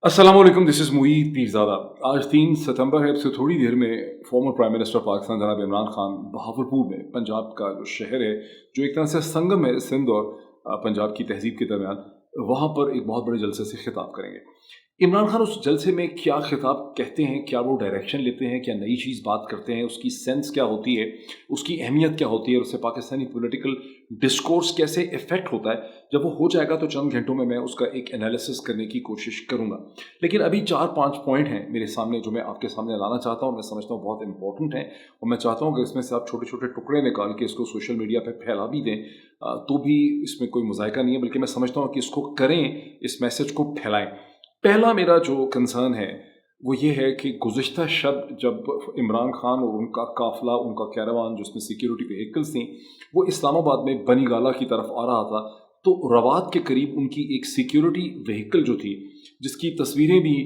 अस्सलाम वालेकुम, this is Moeed Pirzada. आज 3 सितंबर है। अब से थोड़ी देर में फॉर्मर प्राइम मिनिस्टर पाकिस्तान जनाब इमरान खान बहावलपुर में, पंजाब का जो शहर है, जो एक तरह से संगम है सिंध और पंजाब की तहज़ीब के दरमियान, वहाँ पर एक बहुत बड़े जलसे से खिताब करेंगे। इमरान खान उस जलसे में क्या खिताब कहते हैं, क्या वो डायरेक्शन लेते हैं, क्या नई चीज़ बात करते हैं, उसकी सेंस क्या होती है, उसकी अहमियत क्या होती है और उससे पाकिस्तानी पॉलिटिकल डिस्कोर्स कैसे इफ़ेक्ट होता है, जब वो हो जाएगा तो चंद घंटों में मैं उसका एक एनालिसिस करने की कोशिश करूँगा। लेकिन अभी 4-5 पॉइंट हैं मेरे सामने जो मैं आपके सामने लाना चाहता हूँ। मैं समझता हूँ बहुत इंपॉर्टेंट हैं और मैं चाहता हूँ कि इसमें से आप छोटे-छोटे टुकड़े निकाल के इसको सोशल मीडिया पे फैला भी दें, तो भी इसमें कोई मुज़ायका नहीं है, बल्कि मैं समझता हूँ कि इसको करें, इस मैसेज को फैलाएँ। पहला मेरा जो कंसर्न है वो ये है कि गुज़िश्ता शब जब इमरान खान और उनका काफ़िला, उनका कैरावान जिसमें सिक्योरिटी व्हीकल्स थी, वो इस्लामाबाद में बनी गाला की तरफ आ रहा था, तो रवात के करीब उनकी एक सिक्योरिटी व्हीकल जो थी, जिसकी तस्वीरें भी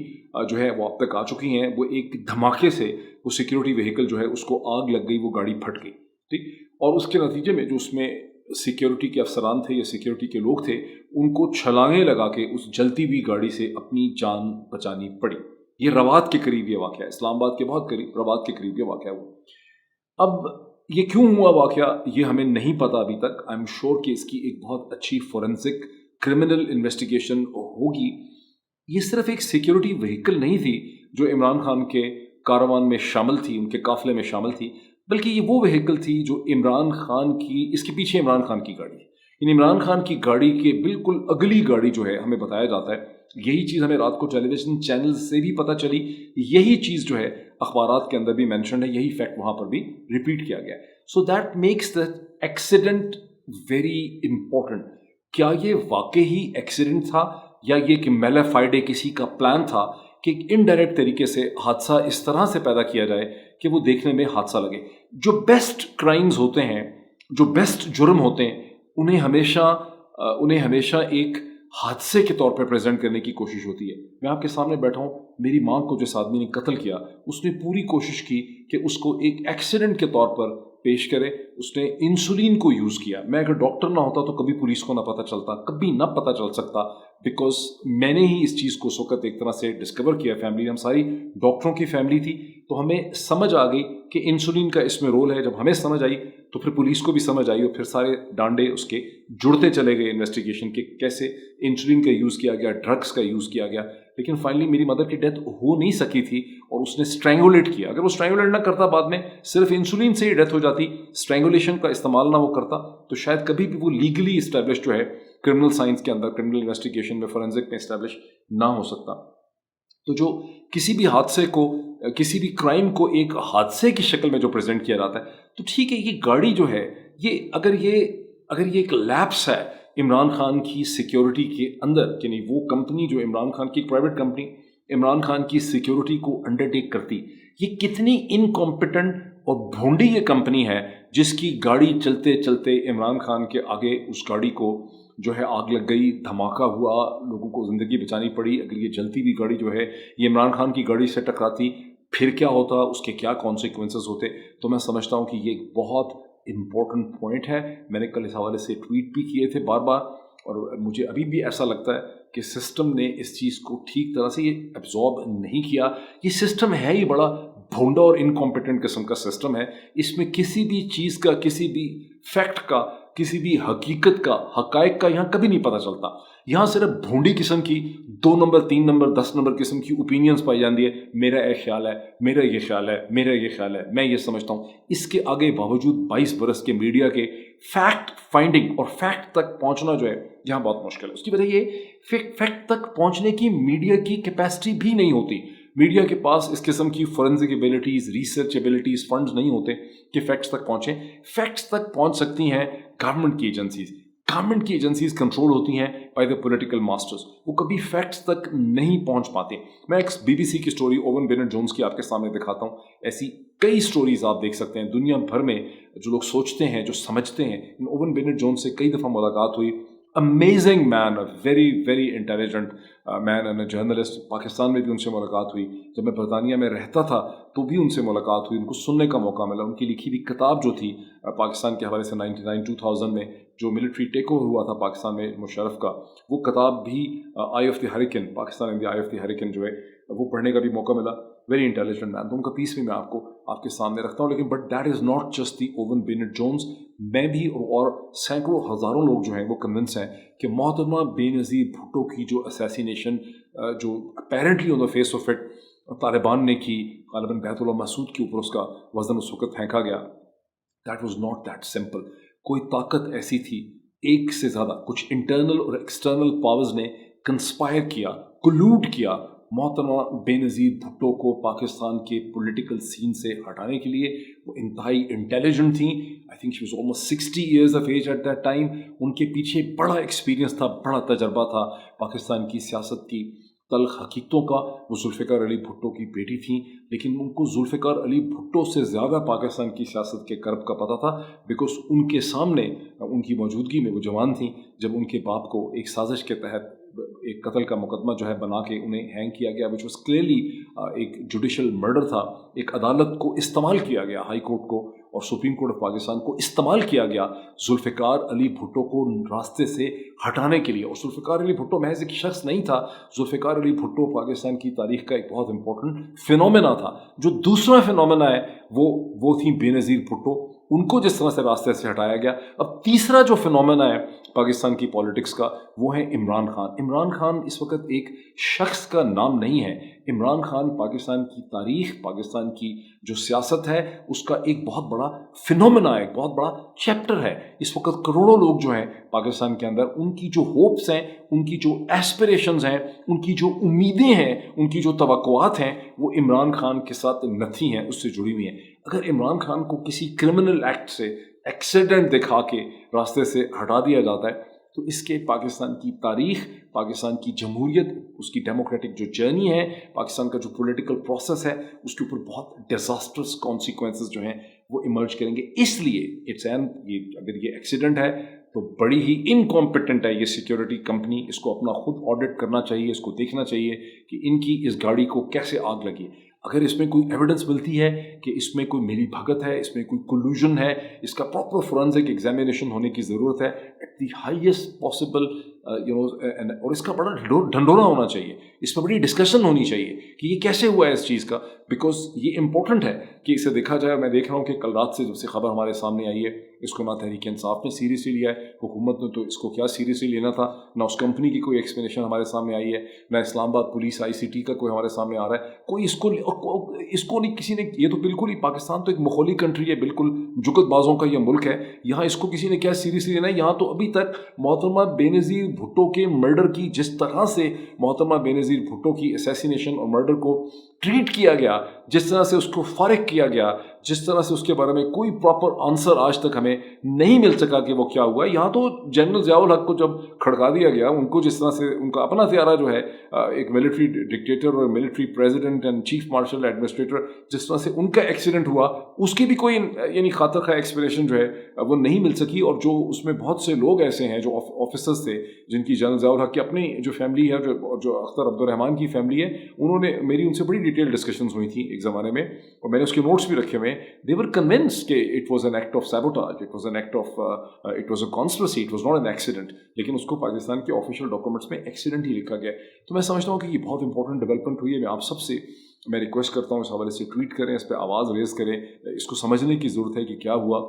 जो है वो आप तक आ चुकी हैं, वो एक धमाके से वो सिक्योरिटी व्हीकल जो है उसको आग लग गई, वो गाड़ी फट गई, ठीक। और उसके नतीजे में जो उसमें सिक्योरिटी के अफसरान थे या सिक्योरिटी के लोग थे, उनको छलांगे लगा के उस जलती हुई गाड़ी से अपनी जान बचानी पड़ी। ये रवात के करीब ये वाक़या है, इस्लामाबाद के बहुत करीब, रवात के करीब ये वाक़या हुआ। अब ये क्यों हुआ वाक़या, ये हमें नहीं पता अभी तक। आई एम श्योर कि इसकी एक बहुत अच्छी फोरेंसिक क्रिमिनल इन्वेस्टिगेशन होगी। ये सिर्फ एक सिक्योरिटी व्हीकल नहीं थी जो इमरान खान के कारवान में शामिल थी, उनके काफ़िले में शामिल थी, बल्कि ये वो व्हीकल थी जो इमरान खान की, इसके पीछे इमरान खान की गाड़ी है। इन इमरान खान की गाड़ी के बिल्कुल अगली गाड़ी जो है, हमें बताया जाता है, यही चीज़ हमें रात को टेलीविज़न चैनल से भी पता चली, यही चीज़ जो है अखबारात के अंदर भी मेंशन है, यही फैक्ट वहाँ पर भी रिपीट किया गया है। So that makes the accident very important. क्या ये वाकई ही एक्सीडेंट था या ये कि मेलेफाइडे किसी का प्लान था कि इनडायरेक्ट तरीके से हादसा इस तरह से पैदा किया जाए कि वो देखने में हादसा लगे। जो बेस्ट क्राइम्स होते हैं, जो बेस्ट जुर्म होते हैं, उन्हें हमेशा एक हादसे के तौर पर प्रेजेंट करने की कोशिश होती है। मैं आपके सामने बैठा हूँ, मेरी माँ को जिस आदमी ने कत्ल किया, उसने पूरी कोशिश की कि उसको एक एक्सीडेंट के तौर पर पेश करे। उसने इंसुलिन को यूज़ किया। मैं अगर डॉक्टर ना होता तो कभी पुलिस को ना पता चलता, कभी ना पता चल सकता, बिकॉज मैंने ही इस चीज़ को उस वक्त एक तरह से डिस्कवर किया। फैमिली, हम सारी डॉक्टरों की फैमिली थी, तो हमें समझ आ गई कि इंसुलिन का इसमें रोल है। जब हमें समझ आई तो फिर पुलिस को भी समझ आई और फिर सारे डांडे उसके जुड़ते चले गए इन्वेस्टिगेशन के, कैसे इंसुलिन का यूज़ किया गया, ड्रग्स का यूज़ किया गया। लेकिन फाइनली मेरी मदर की डेथ हो नहीं सकी थी और उसने स्ट्रैंगुलेट किया। अगर वो स्ट्रैंगुलेट ना करता, बाद में सिर्फ इंसुलिन से ही डेथ हो जाती, स्ट्रैंगुलेशन का इस्तेमाल ना वो करता, तो शायद कभी भी वो लीगली इस्टेब्लिश जो है क्रिमिनल साइंस के अंदर, क्रिमिनल इन्वेस्टिगेशन में, फोरेंसिक में इस्टेब्लिश ना हो सकता। तो जो किसी भी हादसे को, किसी भी क्राइम को एक हादसे की शक्ल में जो प्रेजेंट किया जाता है, तो ठीक है, ये गाड़ी जो है, ये अगर ये एक लैप्स है इमरान खान की सिक्योरिटी के अंदर, यानी वो कंपनी जो इमरान खान की, प्राइवेट कंपनी इमरान खान की सिक्योरिटी को अंडरटेक करती, ये कितनी इनकॉम्पिटेंट और भोंडी ये कंपनी है जिसकी गाड़ी चलते चलते इमरान खान के आगे उस गाड़ी को जो है आग लग गई, धमाका हुआ, लोगों को ज़िंदगी बचानी पड़ी। अगर ये जलती हुई गाड़ी जो है ये इमरान खान की गाड़ी से टकराती, फिर क्या होता, उसके क्या कॉन्सिक्वेंसेस होते। तो मैं समझता हूँ कि ये एक बहुत इम्पोर्टेंट पॉइंट है। मैंने कल इस हवाले से ट्वीट भी किए थे बार बार, और मुझे अभी भी ऐसा लगता है कि सिस्टम ने इस चीज़ को ठीक तरह से ये एब्जॉर्ब नहीं किया। ये सिस्टम है ही बड़ा भोंडा और इनकॉम्पिटेंट किस्म का सिस्टम है। इसमें किसी भी चीज़ का, किसी भी फैक्ट का, किसी भी हकीकत का, हकायक का यहाँ कभी नहीं पता चलता। यहाँ सिर्फ भोंडी किस्म की 2 नंबर, 3 नंबर, 10 नंबर किस्म की ओपिनियंस पाई जाती है। मेरा ये ख्याल है, मेरा ये ख्याल है, मेरा ये ख्याल है, मैं ये समझता हूँ। इसके आगे बावजूद 22 बरस के मीडिया के फैक्ट फाइंडिंग और फैक्ट तक पहुँचना जो है यहाँ बहुत मुश्किल है। उसकी वजह ये फैक्ट तक पहुँचने की मीडिया की कैपेसिटी भी नहीं होती। मीडिया के पास इस किस्म की forensic abilities, research abilities, funds नहीं होते कि फैक्ट्स तक पहुँचें। फैक्ट्स तक पहुँच सकती हैं गवर्नमेंट की एजेंसीज़। गवर्नमेंट की एजेंसीज़ कंट्रोल होती हैं बाय द पॉलिटिकल मास्टर्स, वो कभी फैक्ट्स तक नहीं पहुँच पाते। मैं एक BBC की स्टोरी ओवन बेनेट जोन्स की आपके सामने दिखाता हूँ। ऐसी कई स्टोरीज आप देख सकते हैं दुनिया भर में। जो लोग सोचते हैं, जो समझते हैं, ओवन बेनेट जोन्स से कई दफ़ा मुलाकात हुई, amazing man, a very very intelligent man and a journalist. Pakistan में भी उनसे मुलाकात हुई, जब मैं बरतानिया में रहता था तो भी उनसे मुलाकात हुई, उनको सुनने का मौका मिला। उनकी लिखी हुई किताब जो थी पाकिस्तान के हवाले से 99-2000 में जो मिलिट्री टेक ओवर हुआ था पाकिस्तान में मुशर्रफ का, वो किताब भी eye of the hurricane, Pakistan in the eye of the hurricane जो है वो पढ़ने का भी मौका मिला। वेरी इंटेलिजेंट मैन, तो उनका पीस भी मैं आपको आपके सामने रखता हूँ। लेकिन but that is not just the Owen Bennett Jones. मैं भी और सैकड़ों हज़ारों लोग जो हैं वो कन्विंस हैं कि मोहतरमा बेनज़ीर भुट्टो की जो असैसिनेशन जो apparently on the face of it Taliban ने की, गालिबन बैतुल्लाह मसूद के ऊपर उसका वज़न उस वक्त फेंका गया, that was not that simple. कोई ताकत ऐसी थी, एक से ज़्यादा कुछ इंटरनल और एक्सटर्नल पावर्स ने कंस्पायर किया, कोलूड किया मोहतरमा बेनज़ीर भुट्टो को पाकिस्तान के पॉलिटिकल सीन से हटाने के लिए। वो इंतहाई इंटेलिजेंट थी। I think she was almost 60 years of age at that time. उनके पीछे बड़ा एक्सपीरियंस था, बड़ा तजर्बा था पाकिस्तान की सियासत की तल्ख हकीकतों का। वो जुल्फ़िकार अली भुट्टो की बेटी थी, लेकिन उनको जुल्फ़िकार अली भुट्टो से ज़्यादा पाकिस्तान की सियासत के कर्ब का पता था, बिकॉज उनके सामने उनकी मौजूदगी में वो जवान थी जब उनके बाप को एक साजिश के तहत एक कत्ल का मुकदमा जो है बना के उन्हें हैंग किया गया, विच वॉज क्लियरली एक जुडिशल मर्डर था। एक अदालत को इस्तेमाल किया गया, हाई कोर्ट को और सुप्रीम कोर्ट ऑफ पाकिस्तान को इस्तेमाल किया गया जुल्फ़िकार अली भुट्टो को रास्ते से हटाने के लिए। और जुल्फ़िकार अली भुट्टो महज एक शख्स नहीं था, जुल्फ़िकार अली भुट्टो पाकिस्तान की तारीख का एक बहुत इंपॉर्टेंट फिनोमेना था। जो दूसरा फिनोमेना है वो थी बेनज़ीर भुट्टो, उनको जिस तरह से रास्ते से हटाया गया। अब तीसरा जो फिनोमेना है पाकिस्तान की पॉलिटिक्स का वो है इमरान खान। इमरान खान इस वक्त एक शख्स का नाम नहीं है। इमरान खान पाकिस्तान की तारीख, पाकिस्तान की जो सियासत है उसका एक बहुत बड़ा फिनोमेना है, एक बहुत बड़ा चैप्टर है। इस वक्त करोड़ों लोग जो हैं पाकिस्तान के अंदर, उनकी जो होप्स हैं, उनकी जो एस्पिरेशंस हैं, उनकी जो उम्मीदें हैं, उनकी जो तवक्कुआत हैं, वो इमरान खान के साथ नथी हैं, उससे जुड़ी हुई हैं। अगर इमरान खान को किसी क्रिमिनल एक्ट से एक्सीडेंट दिखा के रास्ते से हटा दिया जाता है तो इसके पाकिस्तान की तारीख, पाकिस्तान की जमहूरियत, उसकी डेमोक्रेटिक जो जर्नी है, पाकिस्तान का जो पॉलिटिकल प्रोसेस है, उसके ऊपर बहुत डिजास्टर्स कॉन्सिक्वेंसेस जो हैं वो इमर्ज करेंगे। इसलिए अगर ये एक्सीडेंट है तो बड़ी ही इनकॉम्पिटेंट है ये सिक्योरिटी कंपनी। इसको अपना खुद ऑडिट करना चाहिए, इसको देखना चाहिए कि इनकी इस गाड़ी को कैसे आग लगी। अगर इसमें कोई एविडेंस मिलती है कि इसमें कोई मिली भगत है, इसमें कोई कोल्यूजन है, इसका प्रॉपर फोरेंसिक एग्जामिनेशन होने की ज़रूरत है एट द हाईएस्ट पॉसिबल और इसका बड़ा ढंढोरा होना चाहिए, इस पर बड़ी डिस्कशन होनी चाहिए कि ये कैसे हुआ है इस चीज़ का, बिकॉज ये इंपॉर्टेंट है कि इसे देखा जाए। मैं देख रहा हूँ कि कल रात से जब से खबर हमारे सामने आई है, इसको ना तहरीक इंसाफ ने सीरियसली लिया है, हुकूमत ने तो इसको क्या सीरियसली लेना था, ना उस कंपनी की कोई एक्सप्लेनेशन हमारे सामने आई है, ना इस्लामाबाद पुलिस ICT का कोई हमारे सामने आ रहा है, कोई इसको नहीं किसी ने। ये तो बिल्कुल ही, पाकिस्तान तो एक मखौली कंट्री है, बिल्कुल जुगतबाजों का ये मुल्क है, यहाँ इसको किसी ने क्या सीरियसली लेना है। यहाँ तो अभी तक मोहतरमा बेनज़ीर भुट्टो के मर्डर की, जिस तरह से मोहतरमा बेनज़ीर भुट्टो की असैसिनेशन और मर्डर को ट्रीट किया गया, जिस तरह से उसको फारिग किया गया, जिस तरह से उसके बारे में कोई प्रॉपर आंसर आज तक हमें नहीं मिल सका कि वो क्या हुआ। यहाँ तो जनरल ज़ियाउल हक को जब खड़का दिया गया, उनको जिस तरह से उनका अपना त्यारा जो है एक मिलिट्री डिक्टेटर और military president and chief marshal administrator, जिस तरह से उनका एक्सीडेंट हुआ, उसकी भी कोई यानी खातर खा एक्सप्लेनेशन जो है वो नहीं मिल सकी। और जो उसमें बहुत से लोग ऐसे हैं जो ऑफिसर्स थे, जिनकी जनरल ज़ियाउल हक की अपनी जो फैमिली है, जो अख्तर अब्दुर्रहमान की फैमिली है, उन्होंने मेरी उनसे बड़ी डिटेल डिस्कशंस हुई थी एक ज़माने में, और मैंने उसके नोट्स भी रखे हुए हैं। They were convinced कि it was an act of sabotage, it was an act of, it was a conspiracy, it was not an accident। लेकिन उसको पाकिस्तान के ऑफिशियल डॉक्यूमेंट्स में एक्सीडेंट ही लिखा गया। तो मैं समझता हूँ कि ये बहुत इंपॉर्टेंट डेवलपमेंट हुई है। मैं आप सबसे मैं रिक्वेस्ट करता हूँ इस हवाले से ट्वीट करें, इस पर आवाज़ रेज करें, इसको समझने की ज़रूरत है कि क्या हुआ।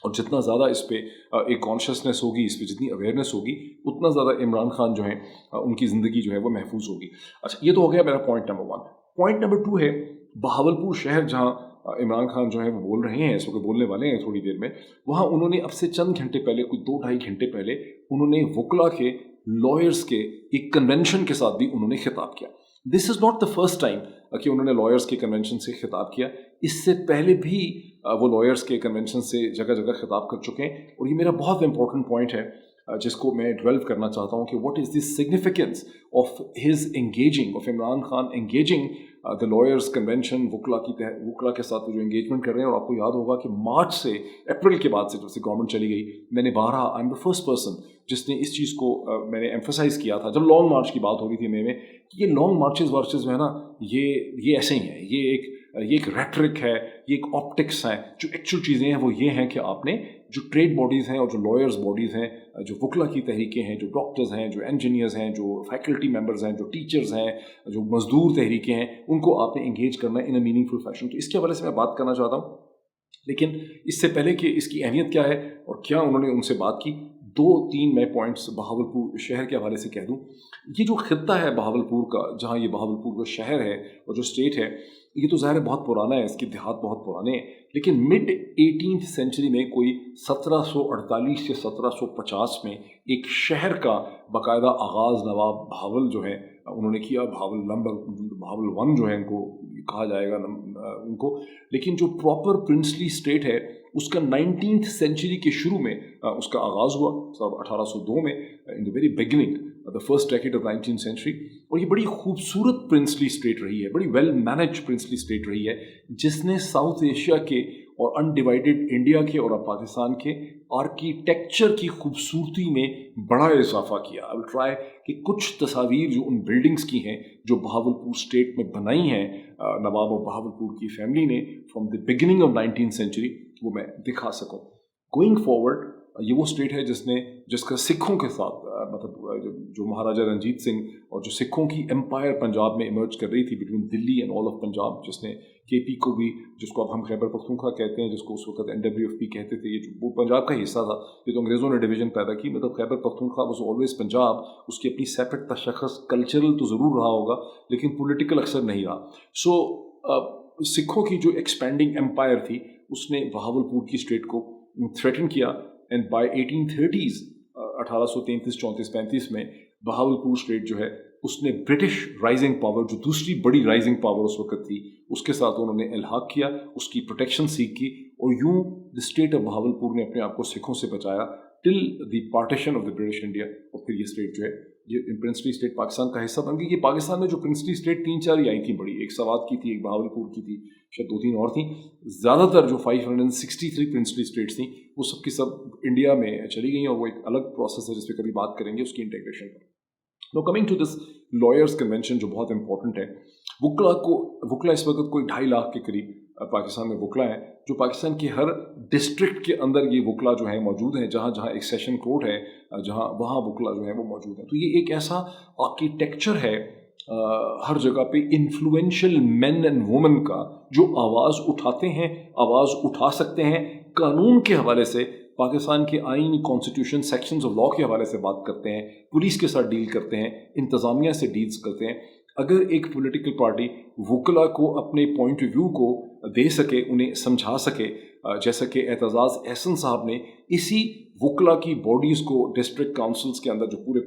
और जितना ज़्यादा इस पर एक कॉन्शियसनेस होगी, इस पर जितनी अवेयरनेस होगी, उतना ज़्यादा इमरान खान जो है उनकी ज़िंदगी जो है वो महफूज होगी। अच्छा, ये तो हो गया मेरा पॉइंट नंबर 1। पॉइंट नंबर 2 है बहावलपुर शहर, जहाँ इमरान खान जो है वो बोल रहे हैं, इस वक्त बोलने वाले हैं थोड़ी देर में। वहाँ उन्होंने अब से चंद घंटे पहले, कोई 2-2.5 घंटे पहले, उन्होंने वकला के, लॉयर्स के एक कन्वेंशन के साथ भी उन्होंने खिताब किया। This is not the first time कि उन्होंने लॉयर्स के कन्वेंशन से खिताब किया। इससे पहले भी वो लॉयर्स के कन्वेंशन से जगह जगह खिताब कर चुके हैं। और ये मेरा बहुत इंपॉर्टेंट पॉइंट है जिसको मैं डेवलप करना चाहता हूँ कि what is the significance of his engaging, of Imran Khan engaging the lawyers convention वकला के साथ जो एंगेजमेंट कर रहे हैं, और आपको याद होगा कि मार्च से अप्रैल के बाद से जब से गवर्नमेंट चली गई, मैंने I am the first person जिसने इस चीज़ को मैंने एम्फोसाइज किया था जब लॉन्ग मार्च की बात हो रही थी मई में, कि ये लॉन्ग मार्चेस वर्चेस में है ना, ये ऐसे ही है, ये एक रेटरिक है, ये एक ऑप्टिक्स है। जो एक्चुअल चीज़ें हैं वो ये हैं कि आपने जो ट्रेड बॉडीज़ हैं और जो लॉयर्स बॉडीज़ हैं, जो वकला की तहरीकें हैं, जो डॉक्टर्स हैं, जो इंजीनियर्स हैं, जो फैकल्टी मेंबर्स हैं, जो टीचर्स हैं, जो मजदूर तहरीकें हैं, उनको आपने इंगेज करना है इन अ मीनिंगफुल फैशन। तो इसके हवाले से मैं बात करना चाहता हूँ, लेकिन इससे पहले कि इसकी अहमियत क्या है और क्या उन्होंने उनसे बात की, 2-3 मैं पॉइंट्स बहावलपुर शहर के हवाले से कह दूँ। ये जो खित्ता है बहावलपुर का, जहाँ ये बहावलपुर का शहर है और जो स्टेट है, ये तो ज़ाहिर है बहुत पुराना है, इसके देहात बहुत पुराने हैं, लेकिन मिड 18th सेंचुरी में कोई 1748 से 1750 में एक शहर का बाकायदा आगाज़ नवाब भावल जो है उन्होंने किया। भावल वन जो है इनको कहा जाएगा उनको, लेकिन जो प्रॉपर प्रिंसली स्टेट है उसका 19th सेंचुरी के शुरू में उसका आगाज़ हुआ, 1802 में, in the very beginning, the first decade of 19th century. और ये बड़ी खूबसूरत प्रिंसली स्टेट रही है, बड़ी वेल मैनेज प्रिंसली स्टेट रही है, जिसने साउथ एशिया के और अनडिवाइडेड इंडिया के और पाकिस्तान के आर्किटेक्चर की खूबसूरती में बड़ा इजाफा किया। आई विल ट्राई कि कुछ तस्वीर जो उन बिल्डिंग्स की हैं जो बहावलपुर स्टेट में बनाई हैं नवाब बहावलपुर की फैमिली ने from the beginning of 19th century, वो मैं दिखा सकूं। गोइंग फॉरवर्ड, ये वो स्टेट है जिसका सिखों के साथ मतलब जो महाराजा रंजीत सिंह और जो सिखों की एम्पायर पंजाब में इमर्ज कर रही थी between Delhi and all of Punjab, जिसने केपी को भी, जिसको अब हम खैबर पख्तूनख्वा कहते हैं, जिसको उस वक्त NWFP कहते थे, ये वो पंजाब का हिस्सा था। ये तो अंग्रेज़ों ने डिवीज़न पैदा की, मतलब खैबर पख्तूनख्वा वाज ऑलवेज पंजाब, उसकी अपनी सेपरेट तशख़्ख़ुस कल्चरल तो ज़रूर रहा होगा लेकिन पॉलिटिकल अक्सर नहीं रहा। सो सिखों की जो एक्सपेंडिंग एम्पायर थी उसने बहावलपुर की स्टेट को थ्रेटन किया, एंड बाय 1830s 1833-34-35 में बहावलपुर स्टेट जो है उसने ब्रिटिश राइजिंग पावर, जो दूसरी बड़ी राइजिंग पावर उस वक्त थी, उसके साथ उन्होंने इल्हाक किया, उसकी प्रोटेक्शन सीख की, और यूं द स्टेट ऑफ बहावलपुर ने अपने आप को सिखों से बचाया till the partition of the British India. और फिर ये स्टेट जो है ये प्रिंसली स्टेट पाकिस्तान का हिस्सा बन गई। ये पाकिस्तान में जो प्रिंसली स्टेट 3-4 ही आई थी बड़ी, एक सवात की थी, एक बहावलपुर की थी, शायद 2-3 और थी। ज़्यादातर जो 563 प्रिंसली स्टेट्स थी वो सब की सब इंडिया में चली गई, और वो एक अलग प्रोसेस है जिस पर कभी बात करेंगे उसकी इंटीग्रेशन पर। Now coming to this lawyers convention जो बहुत इंपॉर्टेंट है, वकला इस वक्त कोई 2.5 लाख के करीब पाकिस्तान में वकला है, जो पाकिस्तान के हर डिस्ट्रिक्ट के अंदर ये वकला जो है मौजूद हैं, जहाँ जहाँ एक सेशन कोर्ट है जहाँ वहाँ वकला जो है वो मौजूद है। तो ये एक ऐसा आर्किटेक्चर है हर जगह पे इन्फ्लुएंशियल मेन एंड वुमेन का, जो आवाज़ उठाते हैं, आवाज़ उठा सकते हैं, कानून के हवाले से पाकिस्तान के आइन, कॉन्स्टिट्यूशन, सेक्शंस ऑफ लॉ के हवाले से बात करते हैं, पुलिस के साथ डील करते हैं, इंतज़ामिया से डील्स करते हैं। अगर एक पॉलिटिकल पार्टी वकला को अपने पॉइंट ऑफ व्यू को दे सके, उन्हें समझा सके, जैसा कि एतजाज़ एहसन साहब ने इसी वकला की बॉडीज़ को डिस्ट्रिक्ट काउंसिल्स के अंदर जो पूरे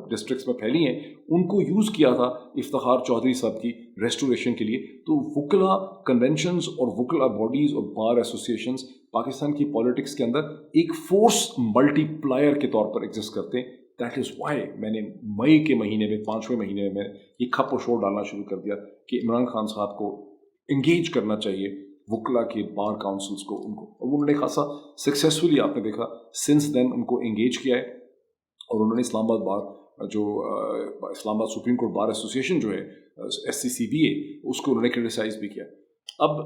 डिस्ट्रिक्ट्स में फैली हैं उनको यूज़ किया था इफ्तिखार चौधरी साहब की रेस्टोरेशन के लिए। तो वकला कन्वेंशंस और वकला बॉडीज़ और बार एसोसिएशंस पाकिस्तान की पॉलिटिक्स के अंदर एक फोर्स मल्टीप्लायर के तौर पर एग्जिस्ट करते हैं। दैट इज़ वाई मैंने मई के महीने में, 5वें महीने में ये खप और शोर डालना शुरू कर दिया कि इमरान खान साहब को इंगेज करना चाहिए वकला के बार काउंसिल्स को, उनको, और उन्होंने खासा सक्सेसफुली, आपने देखा, सिंस देन उनको इंगेज किया है। और उन्होंने इस्लामाबाद बार जो Islamabad supreme court bar association जो है SCCBA, उसको उन्होंने क्रिटिसाइज भी किया। अब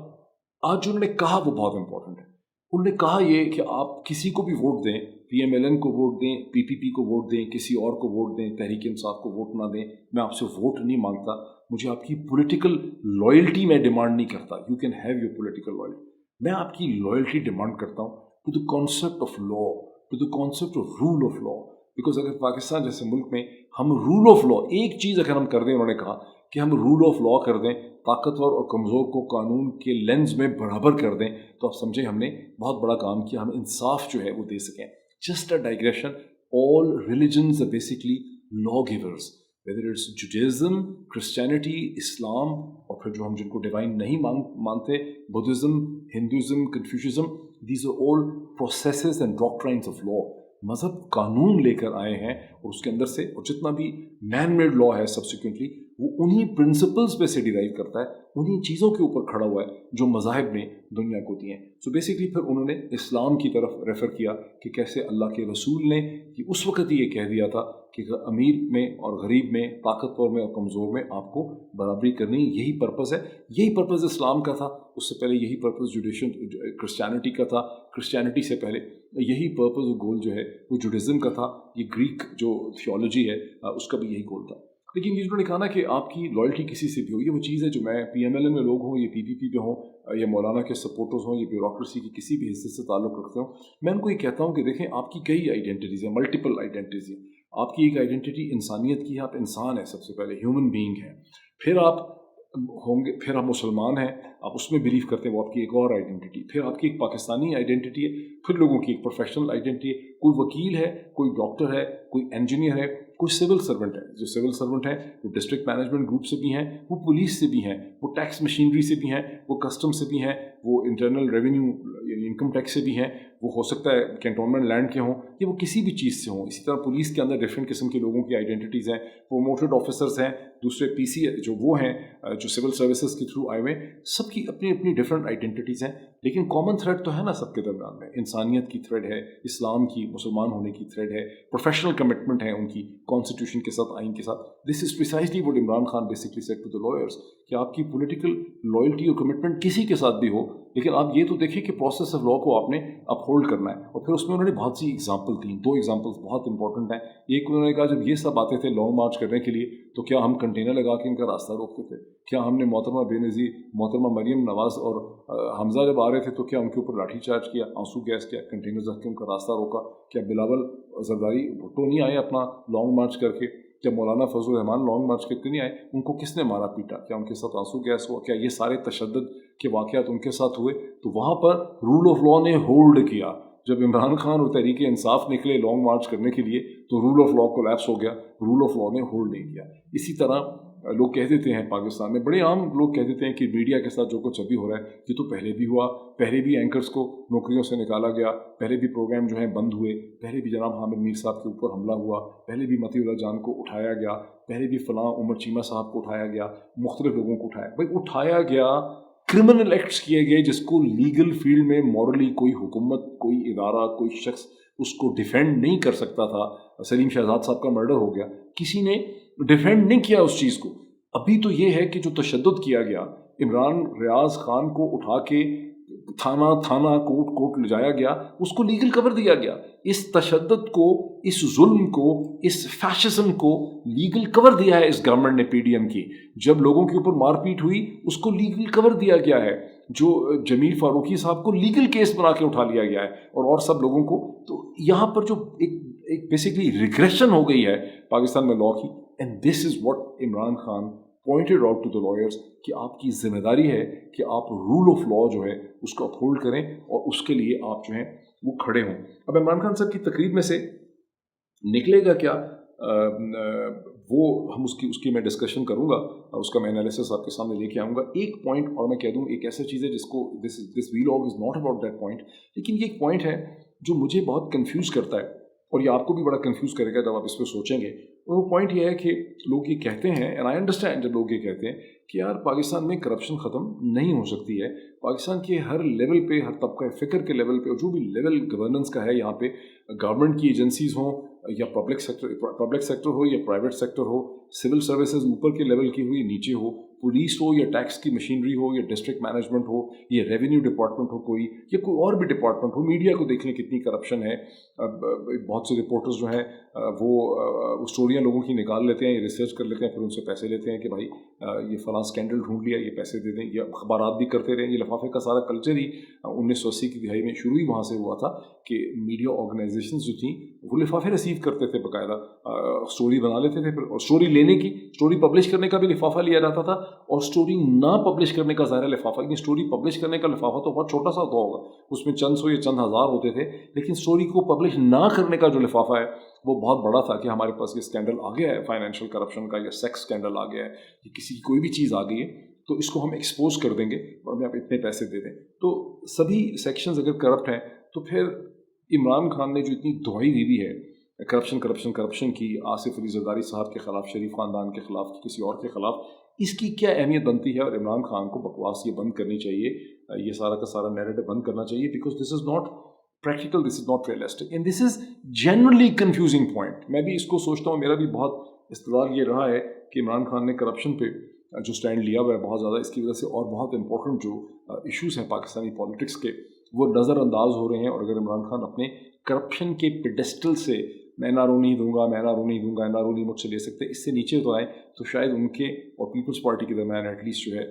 आज जो उन्होंने कहा वो बहुत इंपॉर्टेंट है। उन्होंने कहा ये कि आप किसी को भी वोट दें, PMLN को वोट दें, PPP को वोट दें, किसी और को वोट दें, तहरीक इंसाफ को वोट ना दें, मैं आपसे वोट नहीं मांगता, मुझे आपकी पॉलिटिकल लॉयल्टी मैं डिमांड नहीं करता। You can have your political loyalty, मैं आपकी लॉयल्टी डिमांड करता हूँ to the concept of law, to the concept of rule of law. Because अगर पाकिस्तान जैसे मुल्क में हम रूल ऑफ लॉ, एक चीज़ अगर हम कर दें, उन्होंने कहा कि हम रूल ऑफ लॉ कर दें, ताकतवर और कमज़ोर को कानून के लेंस में बराबर कर दें, तो आप समझें हमने बहुत बड़ा काम किया, हम इंसाफ जो है वो दे सकें। Just a digression, all religions are basically law givers, whether it's Judaism, Christianity, Islam, और फिर जो हम जिनको डिवाइन नहीं मानते, Buddhism, Hinduism, Confucianism, these are all processes and doctrines of law. मज़हब कानून लेकर आए हैं और उसके अंदर से, और जितना भी मैन मेड लॉ है सब्सिक्वेंटली وہ انہی پرنسپلز پہ سے ڈیرائیو کرتا ہے, انہی چیزوں کے اوپر کھڑا ہوا ہے جو مذاہب نے دنیا کو دی ہیں. سو بیسکلی پھر انہوں نے اسلام کی طرف ریفر کیا کہ کیسے اللہ کے رسول نے کہ اس وقت یہ کہہ دیا تھا کہ امیر میں اور غریب میں, طاقتور میں اور کمزور میں آپ کو برابری کرنی, یہی پرپز ہے. یہی پرپز اسلام کا تھا. اس سے پہلے یہی پرپز کرسچینٹی کا تھا. کرسچینٹی سے پہلے یہی پرپز و گول جو ہے وہ جوڈازم کا تھا. یہ گریک جو تھیولوجی ہے اس کا بھی یہی گول تھا. لیکن یہ جو نے کہا نا کہ آپ کی لائلٹی کسی سے بھی ہو, یہ وہ چیز ہے جو میں پی ایم ایل این میں لوگ ہوں, یہ پی پی پی پہ ہوں, یا مولانا کے سپورٹرز ہوں, یا بیوروکریسی کی کسی بھی حصے سے تعلق رکھتے ہوں, میں ان کو یہ کہتا ہوں کہ دیکھیں آپ کی کئی آئیڈینٹیز ہیں, ملٹیپل آئیڈینٹیز ہیں. آپ کی ایک آئیڈینٹی انسانیت کی ہے, آپ انسان ہیں, سب سے پہلے ہیومن بینگ ہیں. پھر آپ ہوں گے, پھر آپ مسلمان ہیں, آپ اس میں بلیو کرتے ہیں, وہ آپ کی ایک اور آئیڈینٹی. پھر آپ کی ایک پاکستانی آئیڈینٹی ہے. پھر لوگوں کی ایک پروفیشنل آئیڈینٹی ہے. کوئی وکیل ہے, کوئی ڈاکٹر ہے, کوئی انجینئر ہے, کوئی سول سرونٹ ہے. جو سول سرونٹ ہیں وہ ڈسٹرکٹ مینجمنٹ گروپ سے بھی ہیں, وہ پولیس سے بھی ہیں, وہ ٹیکس مشینری سے بھی ہیں, وہ کسٹم سے بھی ہیں, وہ انٹرنل ریونیو یعنی انکم ٹیکس سے بھی ہیں, وہ ہو سکتا ہے کینٹونمنٹ لینڈ کے ہوں, یا وہ کسی بھی چیز سے ہوں. اسی طرح پولیس کے اندر ڈفرینٹ قسم کے لوگوں کی آئیڈینٹیز ہیں. پروموٹڈ آفیسرس ہیں, دوسرے پی سی جو وہ ہیں جو سول سروسز کے تھرو آئے ہوئے, سب کی اپنی اپنی ڈفرینٹ آئیڈینٹیز ہیں. لیکن کامن تھریڈ تو ہے نا سب کے درمیان میں, انسانیت کی تھریڈ ہے, اسلام کی, مسلمان ہونے کی تھریڈ ہے, پروفیشنل کمٹمنٹ ہے ان کی کانسٹیٹیوشن کے ساتھ, آئین کے ساتھ. This is precisely what Imran Khan basically said to the lawyers کہ آپ کی پولیٹیکل لائلٹی اور کمٹمنٹ کسی کے ساتھ بھی ہو, لیکن آپ یہ تو دیکھیں کہ پروسیس آف لا کو آپ نے اپ ہولڈ کرنا ہے. اور پھر اس میں انہوں نے بہت سی ایگزامپل دی, 2 ایگزامپلس بہت امپورٹنٹ ہیں. ایک انہوں نے کہا جب یہ سب آتے تھے لانگ مارچ کرنے کے لیے تو کیا ہم کنٹینر لگا کے ان کا راستہ روکتے تھے؟ کیا ہم نے محترمہ بے نظیر, محترمہ مریم نواز اور حمزہ جب آ رہے تھے تو کیا ان کے اوپر لاٹھی چارج کیا, آنسو گیس کیا, کنٹینر رکھ کے ان کا راستہ روکا؟ کیا بلاول زرداری بھٹو نہیں آئے اپنا لانگ مارچ کر کے؟ کیا مولانا فضل الرحمان لانگ مارچ کر کے نہیں آئے؟ ان کو کس نے مارا پیٹا؟ کیا ان کے ساتھ آنسو گیس ہوا؟ کیا یہ سارے تشدد کے واقعات ان کے ساتھ ہوئے؟ تو وہاں پر رول آف لا نے ہولڈ کیا. جب عمران خان اور تحریک انصاف نکلے لانگ مارچ کرنے کے لیے تو رول آف لا کولیپس ہو گیا, رول آف لا نے ہولڈ نہیں کیا. اسی طرح لوگ کہہ دیتے ہیں پاکستان میں, بڑے عام لوگ کہہ دیتے ہیں کہ میڈیا کے ساتھ جو کچھ ابھی ہو رہا ہے یہ تو پہلے بھی ہوا, پہلے بھی اینکرز کو نوکریوں سے نکالا گیا, پہلے بھی پروگرام جو ہیں بند ہوئے, پہلے بھی جناب حامد میر صاحب کے اوپر حملہ ہوا, پہلے بھی متی اللہ جان کو اٹھایا گیا, پہلے بھی فلاں عمر چیمہ صاحب کو اٹھایا گیا, مختلف لوگوں کو اٹھایا. بھائی اٹھایا گیا, کرمنل ایکٹس کیے گئے جس کو لیگل فیلڈ میں مورلی کوئی حکومت, کوئی ادارہ, کوئی شخص اس کو ڈیفینڈ نہیں کر سکتا تھا. سلیم شہزاد صاحب کا مرڈر ہو گیا, کسی نے ڈیفینڈ نہیں کیا اس چیز کو. ابھی تو یہ ہے کہ جو تشدد کیا گیا, عمران ریاض خان کو اٹھا کے تھانہ تھانہ کوٹ کوٹ لے جایا گیا, اس کو لیگل کور دیا گیا. اس تشدد کو, اس ظلم کو, اس فیشزم کو لیگل کور دیا ہے اس گورنمنٹ نے, پی ڈی ایم کی. جب لوگوں کے اوپر مار پیٹ ہوئی اس کو لیگل کور دیا گیا ہے. جو جمیل فاروقی صاحب کو لیگل کیس بنا کے اٹھا لیا گیا ہے, اور سب لوگوں کو. تو یہاں پر جو ایک بیسکلی ریگریشن ہو گئی ہے پاکستان میں لا کی, and this is what Imran Khan pointed out to the lawyers کہ آپ کی ذمہ داری ہے کہ آپ رول آف لا جو ہے اس کو اپہولڈ کریں, اور اس کے لیے آپ جو ہیں وہ کھڑے ہوں. اب عمران خان صاحب کی تقریر میں سے نکلے گا کیا, وہ ہم اس کی میں ڈسکشن کروں گا, اس کا میں انالیسس آپ کے سامنے لے کے آؤں گا. ایک پوائنٹ اور میں کہہ دوں, ایک ایسا چیز ہے جس کو this vlog is not about that point, لیکن یہ ایک پوائنٹ ہے جو مجھے بہت کنفیوز کرتا ہے, اور یہ آپ کو بھی بڑا کنفیوز کرے گا جب آپ اس پہ سوچیں گے. اور وہ پوائنٹ یہ ہے کہ لوگ یہ کہتے ہیں, اینڈ آئی انڈرسٹینڈ جب لوگ یہ کہتے ہیں کہ یار پاکستان میں کرپشن ختم نہیں ہو سکتی ہے. پاکستان کے ہر لیول پہ, ہر طبقہ فکر کے لیول پہ, اور جو بھی لیول گورننس کا ہے یہاں پہ, گورنمنٹ کی ایجنسیز ہوں یا پبلک سیکٹر ہو یا پرائیویٹ سیکٹر ہو, سول سروسز اوپر کے لیول کی ہو یا نیچے ہو, پولیس ہو یا ٹیکس کی مشینری ہو یا ڈسٹرکٹ مینجمنٹ ہو یا ریونیو ڈپارٹمنٹ ہو کوئی, یا کوئی اور بھی ڈپارٹمنٹ ہو. میڈیا کو دیکھ لیں کتنی کرپشن ہے. بہت سے رپورٹرز جو ہیں وہ اسٹوریاں لوگوں کی نکال لیتے ہیں, یہ ریسرچ کر لیتے ہیں, پھر ان سے پیسے لیتے ہیں کہ بھائی یہ فلاں اسکینڈل ڈھونڈ لیا, یہ پیسے دے دیں. یہ اخبارات بھی کرتے رہے. یہ لفافے کا سارا کلچر ہی 1980 کی دہائی میں شروع ہی وہاں سے ہوا تھا کہ میڈیا آرگنائزیشنز جو تھیں وہ لفافے ریسیو کرتے تھے, باقاعدہ اسٹوری بنا لیتے تھے, پھر اسٹوری لینے کی, اسٹوری پبلش کرنے کا بھی لفافہ لیا جاتا تھا, اور اسٹوری نہ پبلش کرنے کا ظاہر لفافہ. لیکن اسٹوری پبلش کرنے کا لفافہ تو بہت چھوٹا سا ہوتا ہوگا, اس میں چند سو یا چند ہزار ہوتے تھے, لیکن اسٹوری کو پبلش نہ کرنے کا جو لفافہ ہے وہ بہت بڑا تھا کہ ہمارے پاس یہ اسکینڈل آ گیا ہے فائنینشیل کرپشن کا, یا سیکس اسکینڈل آ گیا ہے, یا کسی کی کوئی بھی چیز آ گئی ہے تو اس کو ہم ایکسپوز کر دیں گے اور ہمیں آپ اتنے پیسے دے دیں. تو سبھی سیکشنز اگر کرپٹ ہیں تو پھر عمران خان نے جو اتنی دہائی دی ہے करप्शन की, आसिफ अली जरदारी साहब के ख़िलाफ़, शरीफ ख़ानदान के ख़िलाफ़, किसी और के ख़िलाफ़, इसकी क्या अहमियत बनती है? और इमरान खान को बकवास ये बंद करनी चाहिए, ये सारा का सारा नैरेटिव बंद करना चाहिए, because this is not practical, this is not realistic and this is generally confusing point. मैं भी इसको सोचता हूँ, मेरा भी बहुत इस्तदलाल ये रहा है कि इमरान खान ने करप्शन पे जो स्टैंड लिया हुआ है बहुत ज़्यादा, इसकी वजह से और बहुत इंपॉर्टेंट जो इश्यूज़ हैं पाकिस्तानी पॉलिटिक्स के, वो नज़रअंदाज हो रहे हैं. और अगर इमरान खान अपने करप्शन के पेडेस्टल से मैं एनआरओ नहीं दूंगा, एनआरओ नहीं मुझसे ले सकते, इससे नीचे तो आए, तो शायद उनके और पीपल्स पार्टी के दरमियान एटलीस्ट जो है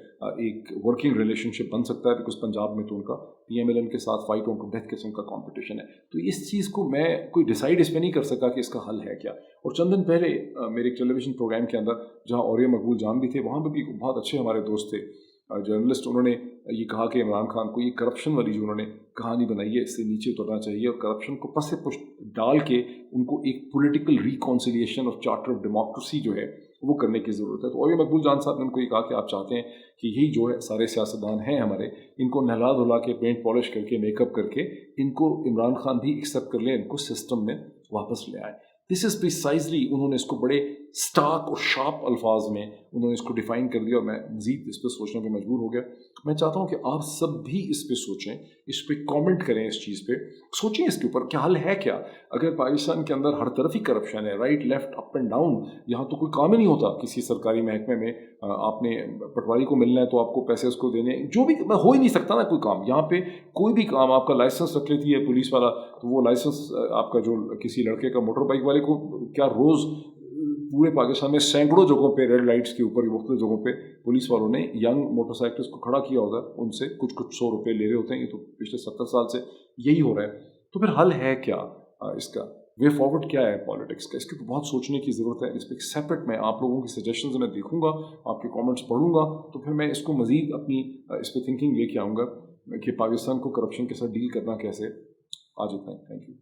एक वर्किंग रिलेशनशिप बन सकता है. बिकॉज पंजाब में तो उनका PMLN के साथ फाइट ऑन टू डेथ किस्म का कॉम्पिटिशन है. तो इस चीज़ को मैं कोई डिसाइड इस पर नहीं कर सका कि इसका हल है क्या. और चंद दिन पहले मेरे एक टेलीविज़न प्रोग्राम के अंदर, जहाँ औरिया मकबूल जान भी थे, वहाँ पर भी बहुत अच्छे हमारे दोस्त थे जर्नलिस्ट, उन्होंने ये कहा कि इमरान खान को ये करप्शन वाली जो उन्होंने कहानी बनाई है, इससे नीचे उतरना चाहिए और करप्शन को पस से पुश डाल के उनको एक पॉलिटिकल रिकॉन्सिलिएशन और चार्टर ऑफ डेमोक्रेसी जो है वो करने की ज़रूरत है. तो और मकबूल जान साहब ने उनको ये कहा कि आप चाहते हैं कि यही जो है सारे सियासतदान हैं हमारे, इनको नहला धुला के पेंट पॉलिश करके मेकअप करके इनको इमरान खान भी एक्सेप्ट कर ले, इनको सिस्टम में वापस ले आए. दिस इज़ प्रिसाइजली, उन्होंने इसको बड़े स्टार्क और शार्प अल्फाज में उन्होंने इसको डिफ़ाइन कर दिया और मैं मज़ीद इस पर सोचने पर मजबूर हो गया. मैं चाहता हूँ कि आप सब भी इस पर सोचें, इस पर कमेंट करें, इस चीज़ पे सोचें, इसके ऊपर क्या हल है क्या. अगर पाकिस्तान के अंदर हर तरफ ही करप्शन है, right left up and down, यहाँ तो कोई काम ही नहीं होता. किसी सरकारी महकमे में आपने पटवारी को मिलना है तो आपको पैसे उसको देने, जो भी हो ही नहीं सकता ना कोई काम. यहाँ पे कोई भी काम, आपका लाइसेंस रख लेती है पुलिस वाला, तो वो लाइसेंस आपका जो किसी लड़के का मोटर बाइक वाले को क्या रोज़ पूरे पाकिस्तान में सैकड़ों जगहों पे रेड लाइट्स के ऊपर मुख्तलिफ जगहों पे पुलिस वालों ने यंग मोटरसाइकिल्स को खड़ा किया होगा, उनसे कुछ 100 रुपये ले रहे होते हैं. ये तो पिछले 70 साल से यही हो रहा है. तो फिर हल है क्या इसका, वे फॉरवर्ड क्या है पॉलिटिक्स का? इसके तो बहुत सोचने की ज़रूरत है. इस पर सेपरेट मैं आप लोगों की सजेशंस मैं देखूंगा, आपके कमेंट्स पढ़ूंगा, तो फिर मैं इसको मज़ीद अपनी इस पर थिंकिंग लेके आऊँगा कि पाकिस्तान को करप्शन के साथ डील करना कैसे. आज इतना ही, थैंक यू.